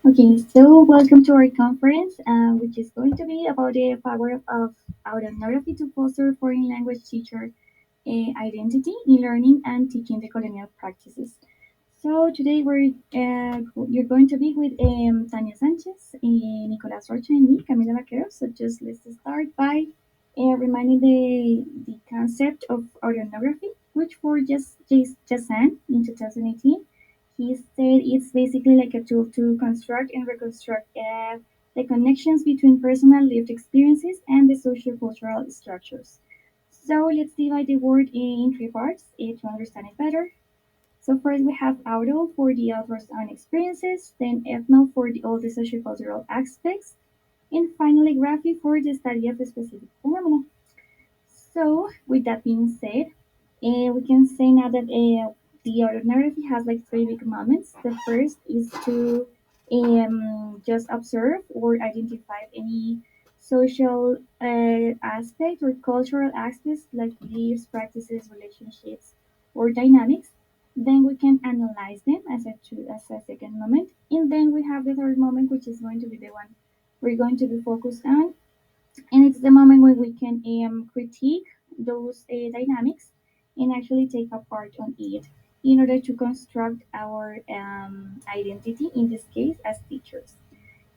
Okay, so welcome to our conference, which is going to be about the power of autoethnography to foster foreign language teacher identity in learning and teaching the colonial practices. So today you're going to be with Tania Sanchez, Nicolas Rocha, and me, Camila Baquero. So just let's start by reminding the concept of autoethnography, which for just in 2018 he said it's basically like a tool to construct and reconstruct the connections between personal lived experiences and the social-cultural structures. So let's divide the word in three parts to understand it better. So first we have auto for the author's own experiences, then ethno for all the social-cultural aspects, and finally graphy for the study of a specific phenomena. So, with that being said, we can say now that the autoethnography has like three big moments. The first is to just observe or identify any social aspect or cultural aspects like beliefs, practices, relationships, or dynamics. Then we can analyze them as a second moment. And then we have the third moment, which is going to be the one we're going to be focused on, and it's the moment when we can critique those dynamics and actually take a part on it in order to construct our identity, in this case as teachers.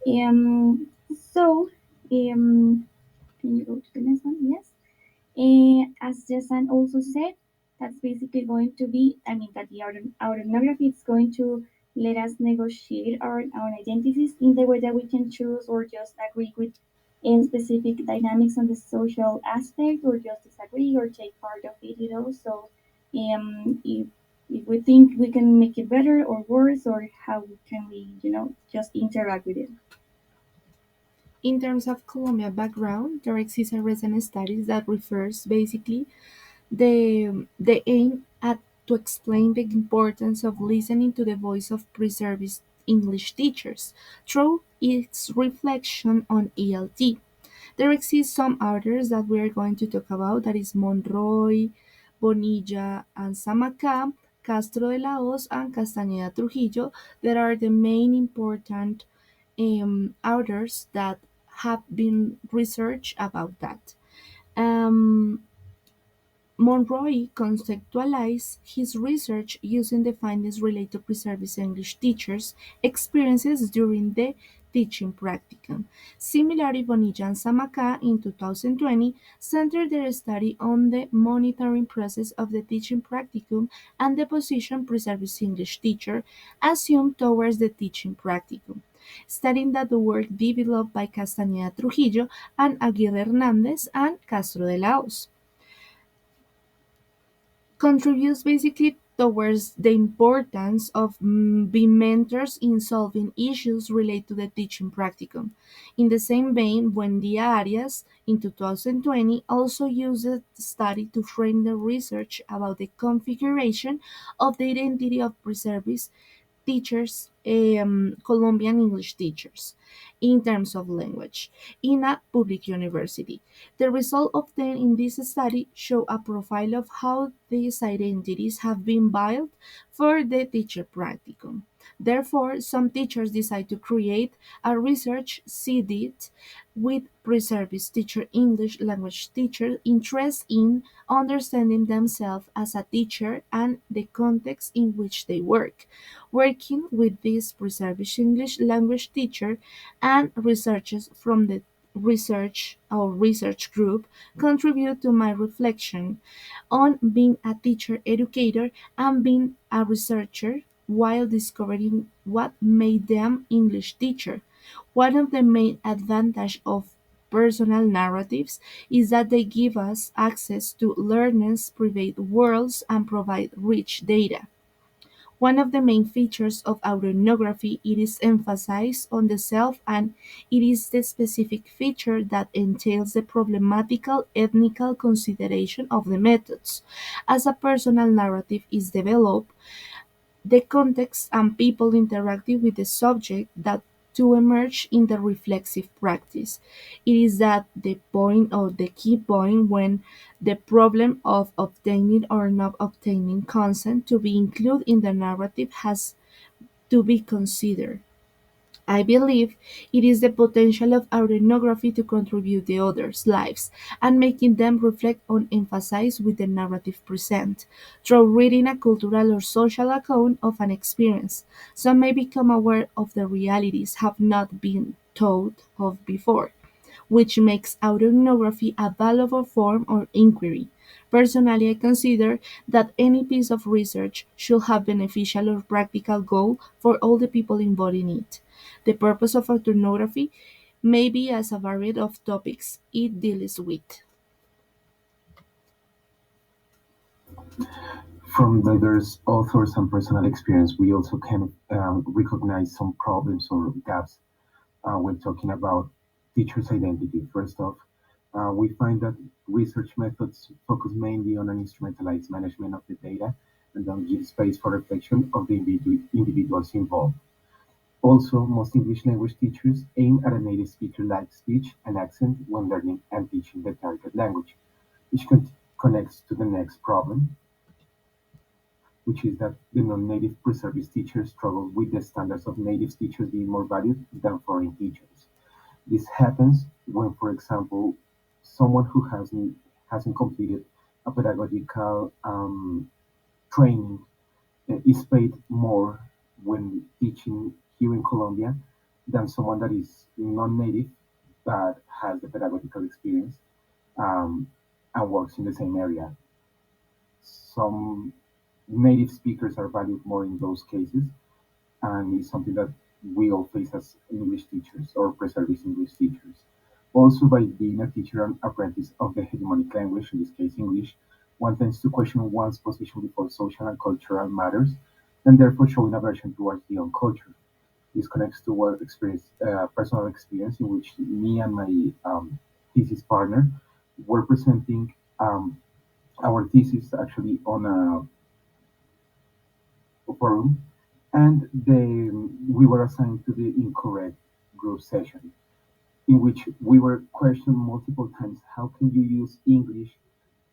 So, can you go to the next one? Yes. As Jason also said, that's basically going to be, I mean, that the autoethnography is going to let us negotiate our own identities in the way that we can choose or just agree with in specific dynamics on the social aspect or just disagree or take part of it. So, if we think we can make it better or worse, or how can we just interact with it. In terms of Colombia background, there exists a recent study that refers basically the aim at to explain the importance of listening to the voice of pre-service English teachers through its reflection on ELT. There exist some authors that we are going to talk about, that is Monroy, Bonilla, and Samacá, Castro de la Hoz, and Castañeda Trujillo, that are the main important authors that have been research about that. Um, Monroy conceptualized his research using the findings related to pre-service English teachers' experiences during the teaching practicum. Similarly, Bonilla and Samacá in 2020 centered their study on the monitoring process of the teaching practicum and the position pre-service English teacher assumed towards the teaching practicum, studying that the work developed by Castañeda Trujillo and Aguirre Hernández and Castro de la Hoz contributes basically towards the importance of being mentors in solving issues related to the teaching practicum. In the same vein, Buendia Arias in 2020 also used the study to frame the research about the configuration of the identity of pre-service teachers, Colombian English teachers, in terms of language, in a public university. The result obtained in this study show a profile of how these identities have been built for the teacher practicum. Therefore, some teachers decide to create a research CDIT with pre-service teacher English language teacher interest in understanding themselves as a teacher and the context in which they work. Working with this pre-service English language teacher and researchers from the research group contribute to my reflection on being a teacher educator and being a researcher while discovering what made them English teacher. One of the main advantages of personal narratives is that they give us access to learners' private worlds and provide rich data. One of the main features of autoethnography it is emphasis on the self, and it is the specific feature that entails the problematical ethnical consideration of the methods. As a personal narrative is developed, the context and people interacting with the subject that to emerge in the reflexive practice. It is that the point or the key point when the problem of obtaining or not obtaining consent to be included in the narrative has to be considered. I believe it is the potential of autoethnography to contribute to others' lives and making them reflect on emphasize with the narrative present. Through reading a cultural or social account of an experience, some may become aware of the realities have not been thought of before, which makes autoethnography a valuable form of inquiry. Personally, I consider that any piece of research should have beneficial or practical goal for all the people involved in it. The purpose of autoethnography may be as a variety of topics it deals with. From diverse authors and personal experience, we also can recognize some problems or gaps when talking about teachers' identity. First off, we find that research methods focus mainly on an instrumentalized management of the data and don't give space for reflection of the individuals involved. Also, most English language teachers aim at a native speaker-like speech and accent when learning and teaching the target language, which connects to the next problem, which is that the non-native pre-service teachers struggle with the standards of native teachers being more valued than foreign teachers. This happens when, for example, someone who hasn't completed a pedagogical training is paid more when teaching here in Colombia than someone that is non-native but has the pedagogical experience um, and works in the same area. Some native speakers are valued more in those cases, and it's something that we all face as English teachers or pre-service English teachers. Also, by being a teacher and apprentice of the hegemonic language, in this case English, one tends to question one's position before social and cultural matters, and therefore showing aversion towards the own culture. This connects to our experience, personal experience, in which me and my thesis partner were presenting our thesis actually on a forum, and we were assigned to the incorrect group session, in which we were questioned multiple times how can you use English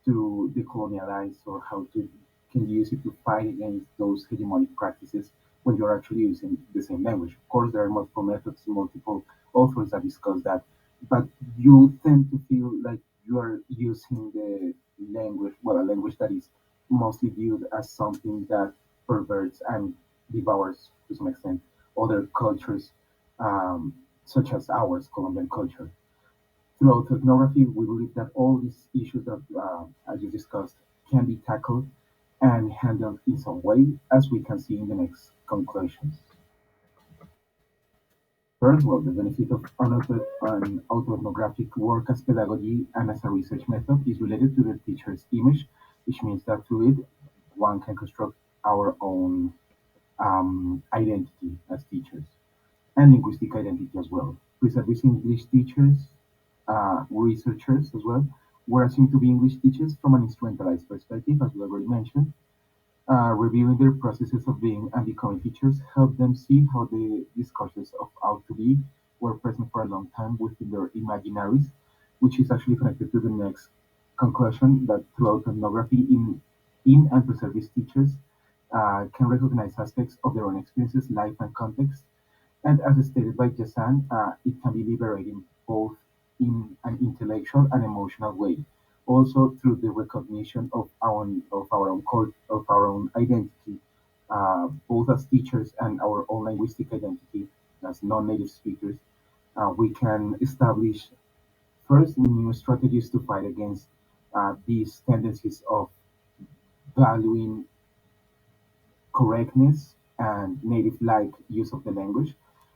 to decolonialize, or how to can you use it to fight against those hegemonic practices when you're actually using the same language. Of course, there are multiple methods, multiple authors that discuss that, but you tend to feel like you are using the language, well, a language that is mostly viewed as something that perverts and devours to some extent other cultures, such as ours, Colombian culture. Throughout ethnography, we believe that all these issues that I just discussed can be tackled and handled in some way, as we can see in the next conclusions. First, well, the benefit of an autoethnographic work as pedagogy and as a research method is related to the teacher's image, which means that through it, one can construct our own identity as teachers and linguistic identity as well. Pre-service English teachers, researchers as well, were assumed to be English teachers from an instrumentalized perspective, as we already mentioned. Reviewing their processes of being and becoming teachers helped them see how the discourses of how to be were present for a long time within their imaginaries, which is actually connected to the next conclusion that throughout ethnography in and pre-service teachers can recognize aspects of their own experiences, life, and context, and as stated by Jasan, it can be liberating both in an intellectual and emotional way. Also through the recognition of our own identity, both as teachers and our own linguistic identity as non-native speakers, we can establish first new strategies to fight against these tendencies of valuing correctness and native-like use of the language,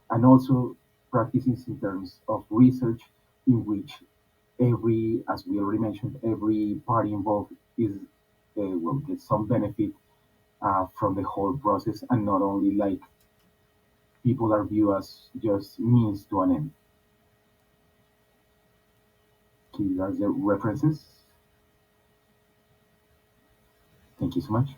and also practices in terms of research in which as we already mentioned, every party involved will get some benefit from the whole process, and not only like people are viewed as just means to an end. Okay, that's the references. Thank you so much.